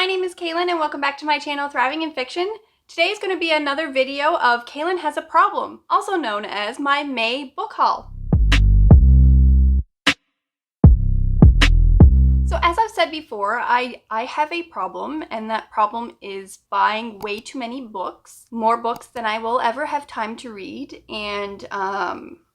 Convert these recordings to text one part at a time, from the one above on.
my name is Kaylin and welcome back to my channel, Thriving in Fiction. Today is going to be another video of Kaylin Has a Problem, also known as my May book haul. So as I've said before, I have a problem, and that problem is buying way too many books, more books than I will ever have time to read, and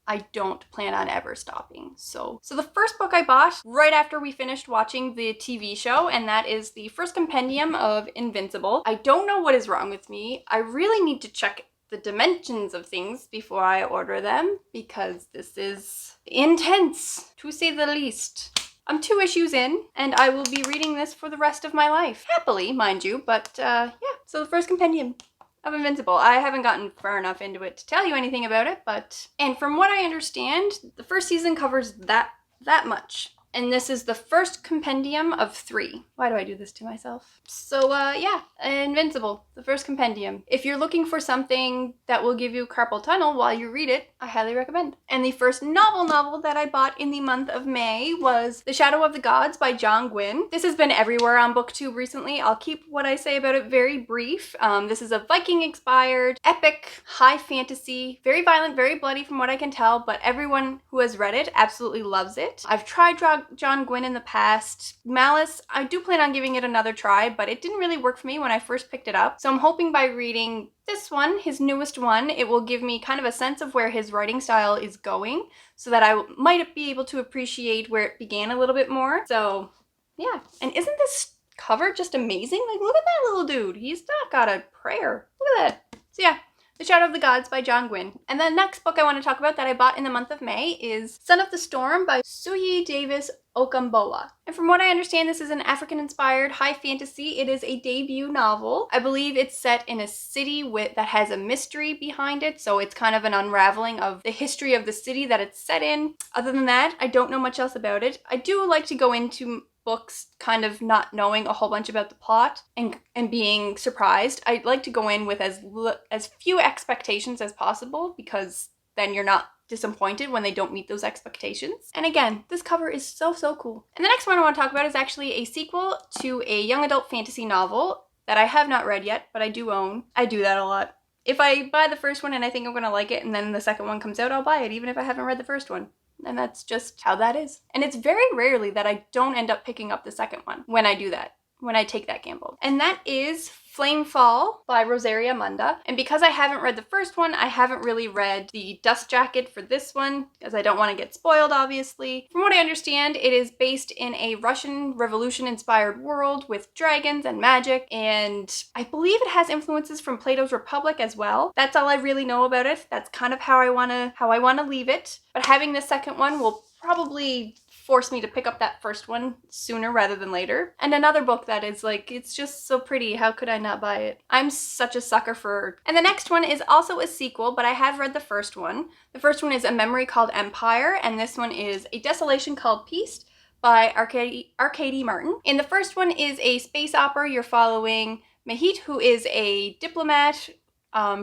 I don't plan on ever stopping. So the first book I bought right after we finished watching the TV show, and that is the first compendium of Invincible. I don't know what is wrong with me. I really need to check the dimensions of things before I order them, because this is intense, to say the least. I'm 2 issues in, and I will be reading this for the rest of my life. Happily, mind you, but yeah. So the first compendium of Invincible. I haven't gotten far enough into it to tell you anything about it, and from what I understand, the first season covers that much. And this is the first compendium of 3. Why do I do this to myself? So yeah, Invincible, the first compendium. If you're looking for something that will give you carpal tunnel while you read it, I highly recommend. And the first novel that I bought in the month of May was The Shadow of the Gods by John Gwynne. This has been everywhere on BookTube recently. I'll keep what I say about it very brief. This is a Viking-inspired, epic, high fantasy, very violent, very bloody from what I can tell, but everyone who has read it absolutely loves it. I've tried John Gwynne in the past. Malice, I do plan on giving it another try, but it didn't really work for me when I first picked it up. So I'm hoping by reading this one, his newest one, it will give me kind of a sense of where his writing style is going, so that I might be able to appreciate where it began a little bit more. So yeah, and isn't this cover just amazing? Like, look at that little dude. He's not got a prayer. Look at that. So yeah, The Shadow of the Gods by John Gwynne. And the next book I want to talk about that I bought in the month of May is Son of the Storm by Suyi Davis Okambola. And from what I understand, this is an African-inspired high fantasy. It is a debut novel. I believe it's set in a city that has a mystery behind it, so it's kind of an unraveling of the history of the city that it's set in. Other than that, I don't know much else about it. I do like to go into books kind of not knowing a whole bunch about the plot and being surprised. I like to go in with as few expectations as possible, because then you're not disappointed when they don't meet those expectations. And again, this cover is so cool. And the next one I want to talk about is actually a sequel to a young adult fantasy novel that I have not read yet, but I do own. I do that a lot. If I buy the first one and I think I'm gonna like it, and then the second one comes out, I'll buy it even if I haven't read the first one. And that's just how that is. And it's very rarely that I don't end up picking up the second one when I do that, when I take that gamble. And that is Flamefall by Rosaria Munda. And because I haven't read the first one, I haven't really read the Dust Jacket for this one, because I don't want to get spoiled, obviously. From what I understand, it is based in a Russian Revolution-inspired world with dragons and magic, and I believe it has influences from Plato's Republic as well. That's all I really know about it. That's kind of how I want to leave it. But having the second one will probably force me to pick up that first one sooner rather than later. And another book that is like, it's just so pretty, how could I not buy it? I'm such a sucker for... And the next one is also a sequel, but I have read the first one. The first one is A Memory Called Empire, and this one is A Desolation Called Peace by R.K.D. Martin. And the first one is a space opera. You're following Mahit, who is a diplomat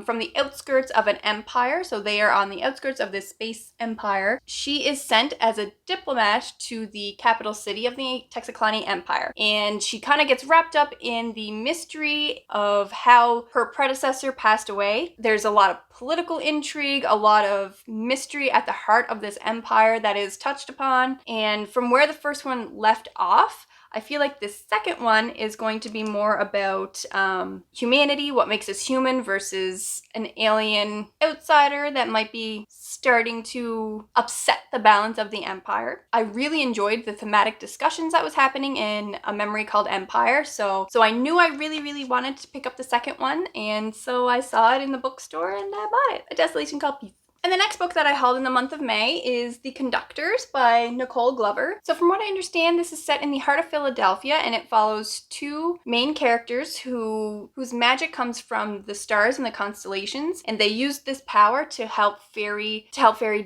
from the outskirts of an empire. So they are on the outskirts of this space empire. She is sent as a diplomat to the capital city of the Texiclani Empire. And she kind of gets wrapped up in the mystery of how her predecessor passed away. There's a lot of political intrigue, a lot of mystery at the heart of this empire that is touched upon. And from where the first one left off, I feel like the second one is going to be more about humanity, what makes us human versus an alien outsider that might be starting to upset the balance of the empire. I really enjoyed the thematic discussions that was happening in A Memory Called Empire, so I knew I really wanted to pick up the second one, and so I saw it in the bookstore and I bought it. A Desolation Called Peace. And the next book that I hauled in the month of May is The Conductors by Nicole Glover. So from what I understand, this is set in the heart of Philadelphia, and it follows 2 main characters whose magic comes from the stars and the constellations, and they use this power to help ferry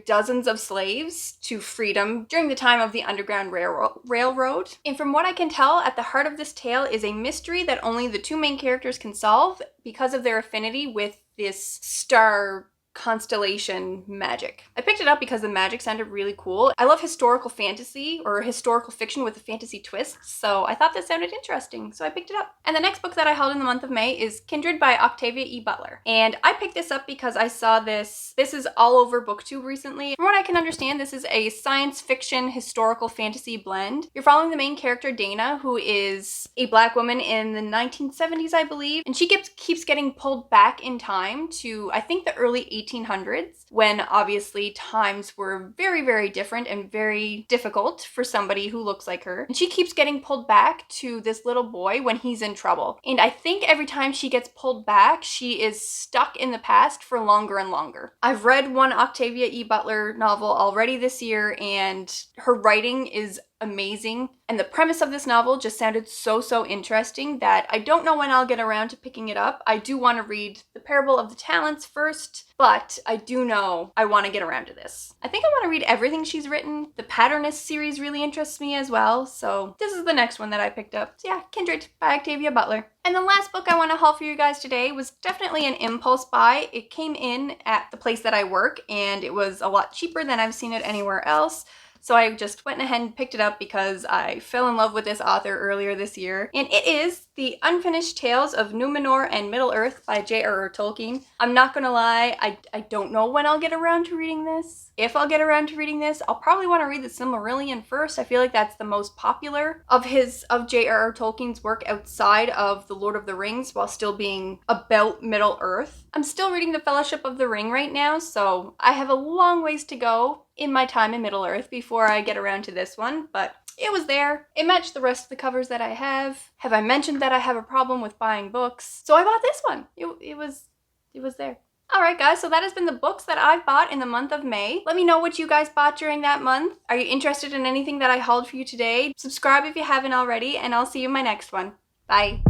dozens of slaves to freedom during the time of the Underground Railroad. And from what I can tell, at the heart of this tale is a mystery that only the 2 main characters can solve because of their affinity with this star constellation magic. I picked it up because the magic sounded really cool. I love historical fantasy or historical fiction with a fantasy twist, so I thought this sounded interesting, so I picked it up. And the next book that I held in the month of May is Kindred by Octavia E. Butler. And I picked this up because I saw this is all over BookTube recently. From what I can understand, this is a science fiction historical fantasy blend. You're following the main character, Dana, who is a Black woman in the 1970s, I believe, and she keeps getting pulled back in time to, I think, the early 1800s, when obviously times were very, very different and very difficult for somebody who looks like her. And she keeps getting pulled back to this little boy when he's in trouble. And I think every time she gets pulled back, she is stuck in the past for longer and longer. I've read one Octavia E. Butler novel already this year, and her writing is amazing. And the premise of this novel just sounded so interesting that I don't know when I'll get around to picking it up. I do want to read The Parable of the Talents first, but I do know I want to get around to this. I think I want to read everything she's written. The Patternist series really interests me as well, so this is the next one that I picked up. So yeah, Kindred by Octavia Butler. And the last book I want to haul for you guys today was definitely an impulse buy. It came in at the place that I work, and it was a lot cheaper than I've seen it anywhere else. So I just went ahead and picked it up because I fell in love with this author earlier this year. And it is The Unfinished Tales of Numenor and Middle-earth by J.R.R. Tolkien. I'm not gonna lie, I don't know when I'll get around to reading this. If I'll get around to reading this, I'll probably want to read the Silmarillion first. I feel like that's the most popular of J.R.R. Tolkien's work outside of The Lord of the Rings, while still being about Middle-earth. I'm still reading The Fellowship of the Ring right now, so I have a long ways to go in my time in Middle-earth before I get around to this one, but it was there. It matched the rest of the covers that I have. Have I mentioned that I have a problem with buying books? So I bought this one. It was there. Alright guys, so that has been the books that I've bought in the month of May. Let me know what you guys bought during that month. Are you interested in anything that I hauled for you today? Subscribe if you haven't already, and I'll see you in my next one. Bye.